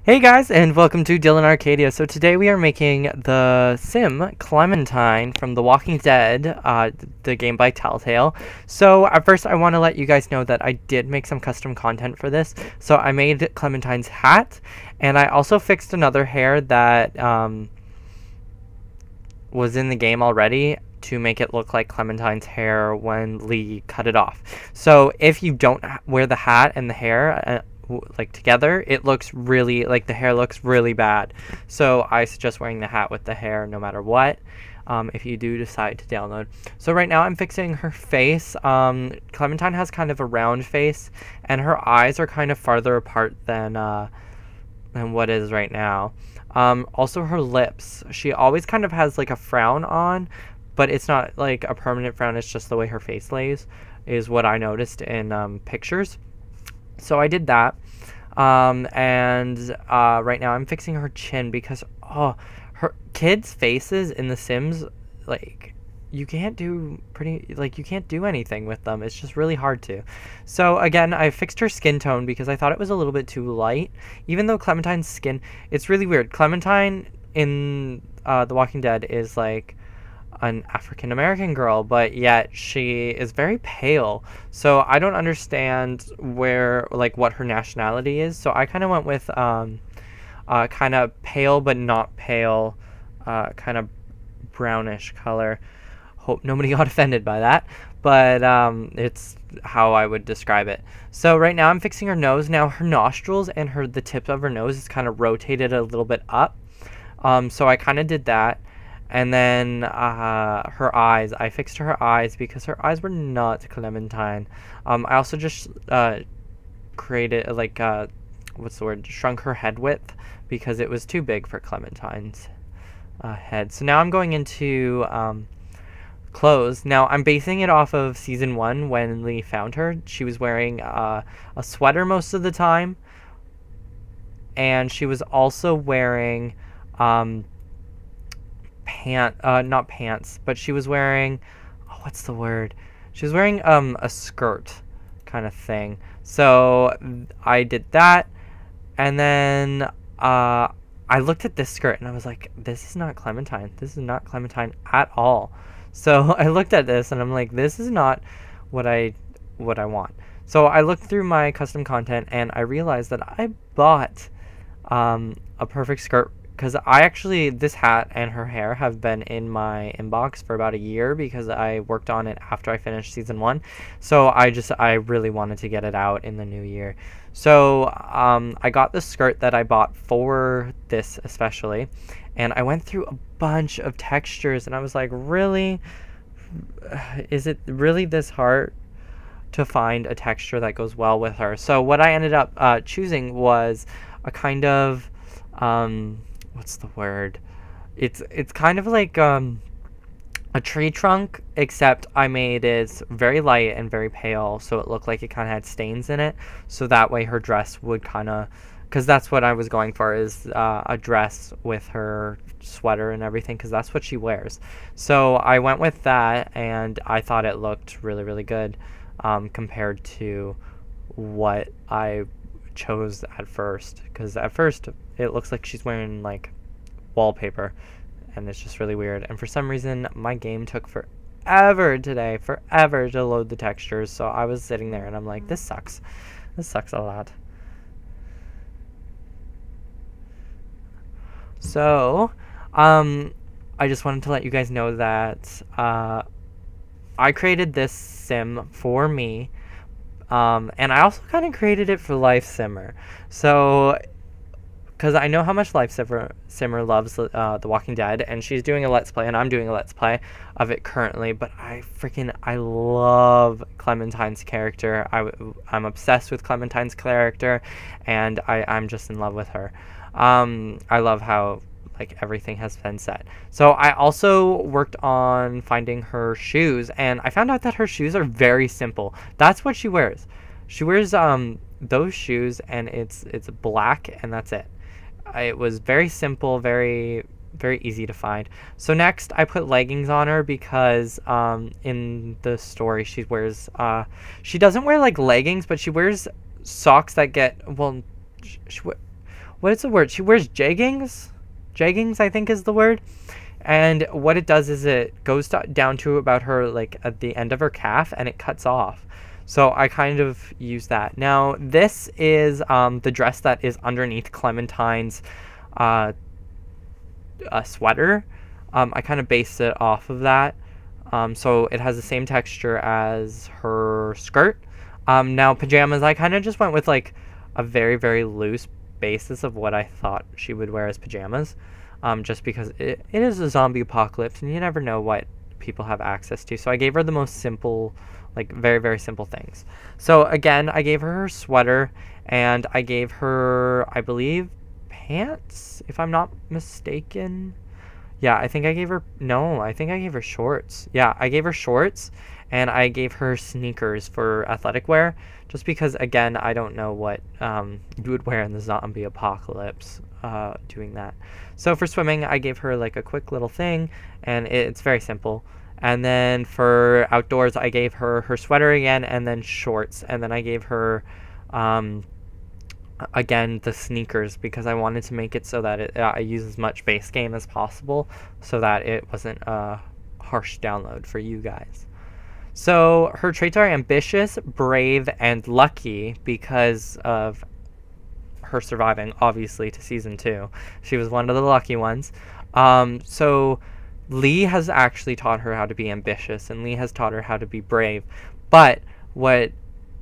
Hey guys, and welcome to Dylan Arcadia. So today we are making the sim Clementine from The Walking Dead, the game by Telltale. So at first I want to let you guys know that I did make some custom content for this. So I made Clementine's hat, and I also fixed another hair that was in the game already to make it look like Clementine's hair when Lee cut it off. So if you don't wear the hat and the hair like together, it looks really like the hair looks really bad. So I suggest wearing the hat with the hair no matter what, if you do decide to download. So right now I'm fixing her face. Clementine has kind of a round face, and her eyes are kind of farther apart than what is right now. Also her lips, she always kind of has like a frown on, but it's not like a permanent frown, it's just the way her face lays is what I noticed in pictures. So I did that, and right now I'm fixing her chin because her kids' faces in The Sims, like you can't do anything with them. It's just really hard to. So again, I fixed her skin tone because I thought it was a little bit too light. Even though Clementine's skin, it's really weird. Clementine in The Walking Dead is like an African American girl, but yet she is very pale. So I don't understand what her nationality is. So I kind of went with kind of pale but not pale, kind of brownish color. Hope nobody got offended by that, but it's how I would describe it. So right now I'm fixing her nose. Now her nostrils and the tip of her nose is kind of rotated a little bit up. So I kind of did that. And then her eyes, I fixed her eyes because her eyes were not Clementine. I also just created shrunk her head width because it was too big for Clementine's head. So now I'm going into clothes. Now I'm basing it off of season 1 when Lee found her. She was wearing a sweater most of the time, and she was also wearing not pants, but she was wearing, what's the word? She was wearing a skirt kind of thing. So I did that, and then I looked at this skirt and I was like, this is not Clementine. This is not Clementine at all. So I looked at this and I'm like, this is not what I want. So I looked through my custom content and I realized that I bought a perfect skirt, because this hat and her hair have been in my inbox for about a year because I worked on it after I finished season 1. So I really wanted to get it out in the new year. So I got the skirt that I bought for this especially, and I went through a bunch of textures and I was like, really? Is it really this hard to find a texture that goes well with her? So what I ended up choosing was a kind of what's the word? It's kind of like a tree trunk, except I made it very light and very pale, so it looked like it kind of had stains in it. So that way her dress would kind of, because that's what I was going for, is a dress with her sweater and everything, because that's what she wears. So I went with that, and I thought it looked really, really good compared to what I chose at first, because at first it looks like she's wearing like wallpaper and it's just really weird. And for some reason my game took forever to load the textures, so I was sitting there and I'm like, this sucks a lot. So I just wanted to let you guys know that I created this sim for me. And I also kind of created it for Life Simmer. So, because I know how much Life Simmer loves The Walking Dead, and she's doing a Let's Play, and I'm doing a Let's Play of it currently, but I love Clementine's character. I'm obsessed with Clementine's character, and I'm just in love with her. I love how everything has been set. So I also worked on finding her shoes, and I found out that her shoes are very simple. That's what she wears. She wears those shoes, and it's black, and that's it. It was very simple, very, very easy to find. So next I put leggings on her because in the story she wears she doesn't wear leggings, but she wears socks that get, well, what is the word? She wears jeggings. Jeggings, I think, is the word. And what it does is it goes down to about her, like, at the end of her calf, and it cuts off. So I kind of use that. Now, this is the dress that is underneath Clementine's sweater. I kind of based it off of that. So it has the same texture as her skirt. Now, pajamas, I kind of just went with, like, a very, very loose basis of what I thought she would wear as pajamas. Just because it is a zombie apocalypse, and you never know what people have access to. So I gave her the most simple, like, very, very simple things. So again, I gave her sweater, and I gave her, I believe, pants, if I'm not mistaken. Yeah, I think I gave her, no, I think I gave her shorts. Yeah, I gave her shorts, and I gave her sneakers for athletic wear, just because, again, I don't know what you would wear in the zombie apocalypse doing that. So for swimming, I gave her, like, a quick little thing, and it's very simple. And then for outdoors, I gave her her sweater again, and then shorts, and then I gave her again the sneakers, because I wanted to make it so that I use as much base game as possible, so that it wasn't a harsh download for you guys. So her traits are ambitious, brave, and lucky because of her surviving, obviously, to season 2. She was one of the lucky ones. So Lee has actually taught her how to be ambitious, and Lee has taught her how to be brave. But what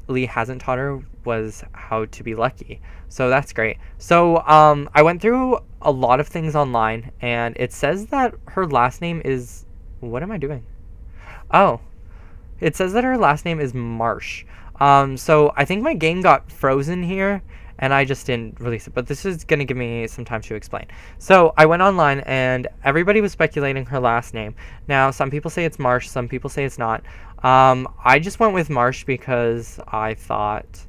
Lee hasn't taught her was how to be lucky. So that's great. So I went through a lot of things online, and it says that her last name is... What am I doing? Oh. It says that her last name is Marsh. So I think my game got frozen here, and I just didn't release it. But this is going to give me some time to explain. So I went online, and everybody was speculating her last name. Now, some people say it's Marsh, some people say it's not. I just went with Marsh because I thought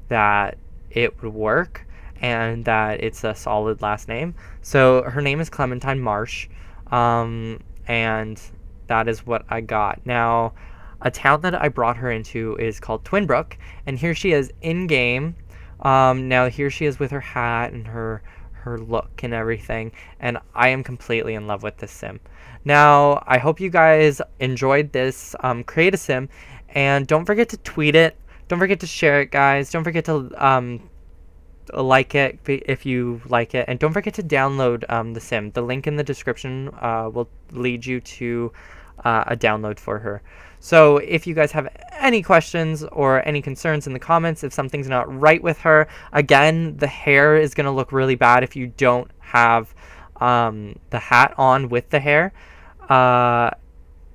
that it would work and that it's a solid last name. So her name is Clementine Marsh, and that is what I got. Now, a town that I brought her into is called Twinbrook, and here she is in-game. Now, here she is with her hat and her look and everything, and I am completely in love with this sim. Now, I hope you guys enjoyed this Create a Sim, and don't forget to tweet it. Don't forget to share it, guys. Don't forget to like it if you like it, and don't forget to download the sim. The link in the description will lead you to a download for her. So if you guys have any questions or any concerns in the comments, if something's not right with her, again, the hair is going to look really bad if you don't have the hat on with the hair.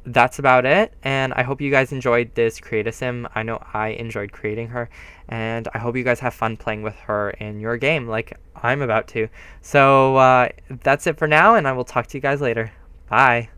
That's about it, and I hope you guys enjoyed this Create a Sim. I know I enjoyed creating her, and I hope you guys have fun playing with her in your game like I'm about to. So that's it for now, and I will talk to you guys later. Bye.